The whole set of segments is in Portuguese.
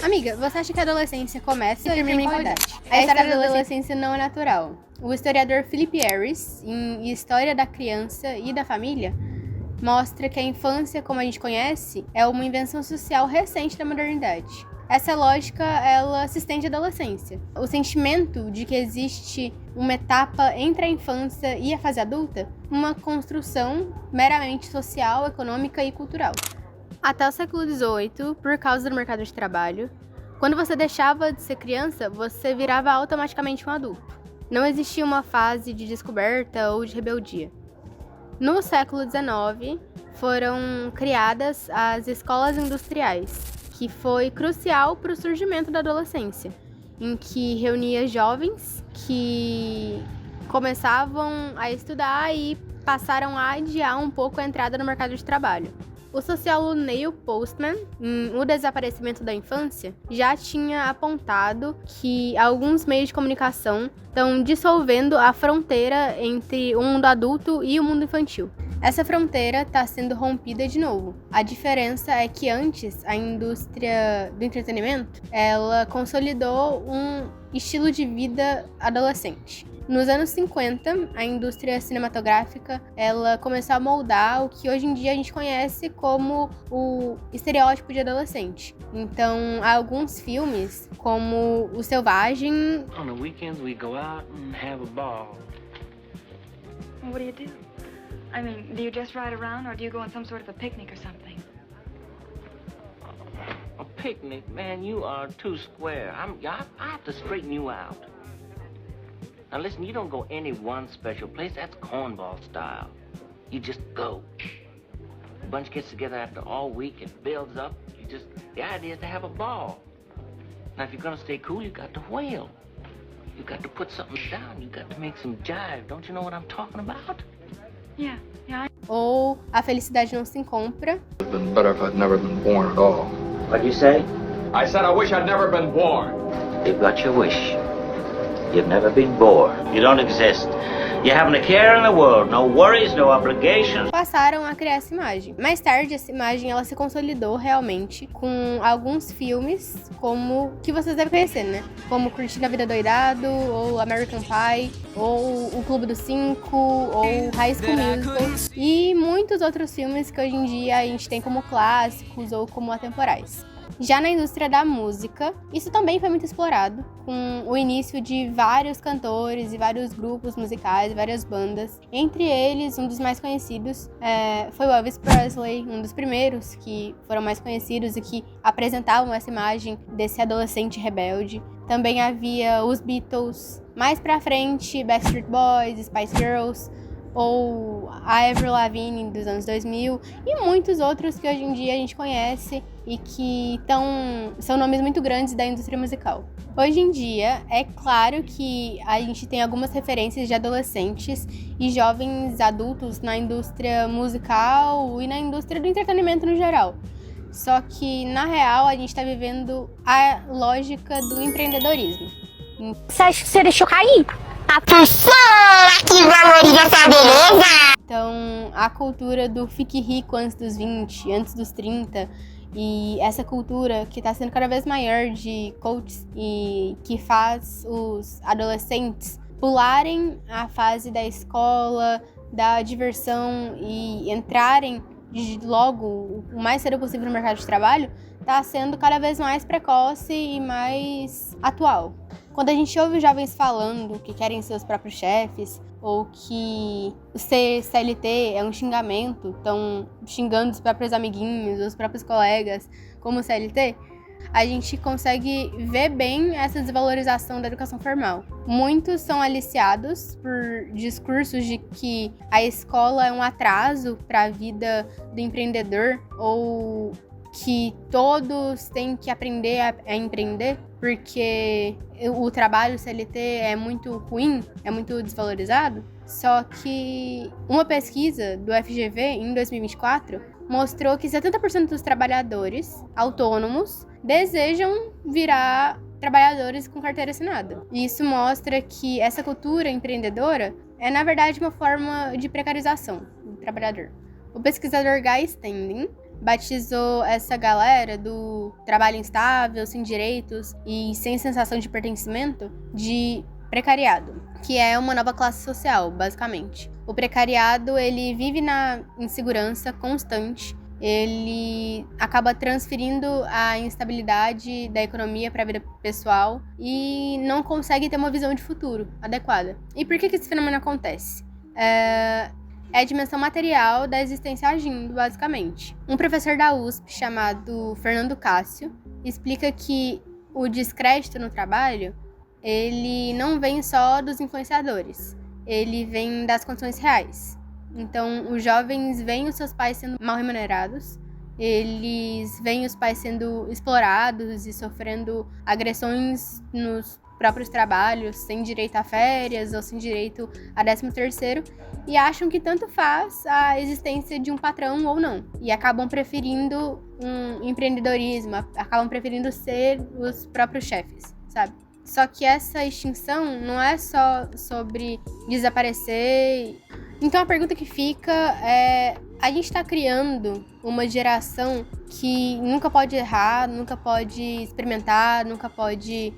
Amiga, você acha que a adolescência começa e termina em qual idade? A história da adolescência não é natural. O historiador Philip Harris, em História da Criança e da Família, mostra que a infância, como a gente conhece, é uma invenção social recente da modernidade. Essa lógica, ela se estende à adolescência. O sentimento de que existe uma etapa entre a infância e a fase adulta, uma construção meramente social, econômica e cultural. Até o século XVIII, por causa do mercado de trabalho, quando você deixava de ser criança, você virava automaticamente um adulto. Não existia uma fase de descoberta ou de rebeldia. No século XIX, foram criadas as escolas industriais, que foi crucial para o surgimento da adolescência, em que reunia jovens que começavam a estudar e passaram a adiar um pouco a entrada no mercado de trabalho. O sociólogo Neil Postman, em O Desaparecimento da Infância, já tinha apontado que alguns meios de comunicação estão dissolvendo a fronteira entre o mundo adulto e o mundo infantil. Essa fronteira está sendo rompida de novo. A diferença é que antes, a indústria do entretenimento, ela consolidou um estilo de vida adolescente. Nos anos 50, a indústria cinematográfica, ela começou a moldar o que hoje em dia a gente conhece como o estereótipo de adolescente. Então, há alguns filmes, como O Selvagem... On the weekends we go out and have a ball. What do you do? I mean, do you just ride around or do you go on some sort of a picnic or something? A picnic? Man, you are too square. I have to straighten you out. Now listen, you don't go any one special place. That's cornball style. You just go. A bunch gets together after all week, it builds up. The idea is to have a ball. Now if you're gonna stay cool, you got to whale. You got to put something down. You got to make some jive. Don't you know what I'm talking about? Yeah. Ou A Felicidade Não Se Compra. It'd been better if I'd never been born at all. What'd you say? I said I wish I'd never been born. You've got your wish. You've never been bored. You don't exist. You haven't a care in the world. No worries, no obligations. Passaram a criar essa imagem. Mais tarde, essa imagem ela se consolidou realmente com alguns filmes como que vocês devem conhecer, né? Como Curtindo a Vida Doidado, ou American Pie, ou O Clube dos Cinco, ou High School Musical e muitos outros filmes que hoje em dia a gente tem como clássicos ou como atemporais. Já na indústria da música, isso também foi muito explorado, com o início de vários cantores e vários grupos musicais, várias bandas. Entre eles, um dos mais conhecidos foi o Elvis Presley, um dos primeiros que foram mais conhecidos e que apresentavam essa imagem desse adolescente rebelde. Também havia os Beatles, mais pra frente, Backstreet Boys, Spice Girls, ou a Avril Lavigne dos anos 2000 e muitos outros que hoje em dia a gente conhece e que são nomes muito grandes da indústria musical. Hoje em dia, é claro que a gente tem algumas referências de adolescentes e jovens adultos na indústria musical e na indústria do entretenimento no geral. Só que, na real, a gente está vivendo a lógica do empreendedorismo. Você acha que você deixou cair? A pessoa que valoriza essa beleza! Então, a cultura do fique rico antes dos 20, antes dos 30, e essa cultura que está sendo cada vez maior de coaches e que faz os adolescentes pularem a fase da escola, da diversão e entrarem logo o mais cedo possível no mercado de trabalho, está sendo cada vez mais precoce e mais atual. Quando a gente ouve jovens falando que querem ser os próprios chefes, ou que ser CLT é um xingamento, estão xingando os próprios amiguinhos, os próprios colegas como CLT, a gente consegue ver bem essa desvalorização da educação formal. Muitos são aliciados por discursos de que a escola é um atraso para a vida do empreendedor, ou que todos têm que aprender a empreender, porque o trabalho CLT é muito ruim, é muito desvalorizado. Só que uma pesquisa do FGV em 2024 mostrou que 70% dos trabalhadores autônomos desejam virar trabalhadores com carteira assinada. E isso mostra que essa cultura empreendedora é, na verdade, uma forma de precarização do trabalhador. O pesquisador Guy Standing batizou essa galera do trabalho instável, sem direitos e sem sensação de pertencimento de precariado, que é uma nova classe social, basicamente. O precariado, ele vive na insegurança constante, ele acaba transferindo a instabilidade da economia para a vida pessoal e não consegue ter uma visão de futuro adequada. E por que esse fenômeno acontece? É a dimensão material da existência agindo, basicamente. Um professor da USP, chamado Fernando Cássio, explica que o descrédito no trabalho, ele não vem só dos influenciadores, ele vem das condições reais. Então, os jovens veem os seus pais sendo mal remunerados, eles veem os pais sendo explorados e sofrendo agressões nos próprios trabalhos, sem direito a férias ou sem direito a 13º, e acham que tanto faz a existência de um patrão ou não. E acabam preferindo um empreendedorismo, acabam preferindo ser os próprios chefes, sabe? Só que essa extinção não é só sobre desaparecer. Então a pergunta que fica é: a gente está criando uma geração que nunca pode errar, nunca pode experimentar, nunca pode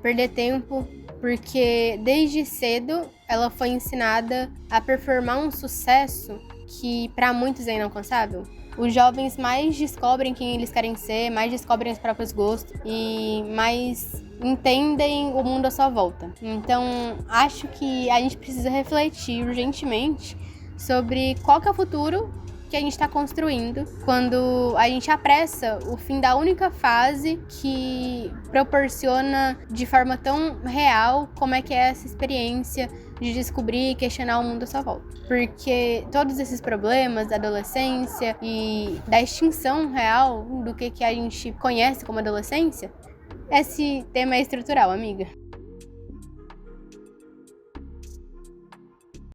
perder tempo, porque desde cedo ela foi ensinada a performar um sucesso que para muitos é inalcançável. Os jovens mais descobrem quem eles querem ser, mais descobrem os próprios gostos e mais entendem o mundo à sua volta. Então, acho que a gente precisa refletir urgentemente sobre qual que é o futuro que a gente está construindo quando a gente apressa o fim da única fase que proporciona de forma tão real como é que é essa experiência de descobrir e questionar o mundo à sua volta. Porque todos esses problemas da adolescência e da extinção real do que a gente conhece como adolescência, esse tema é estrutural, amiga.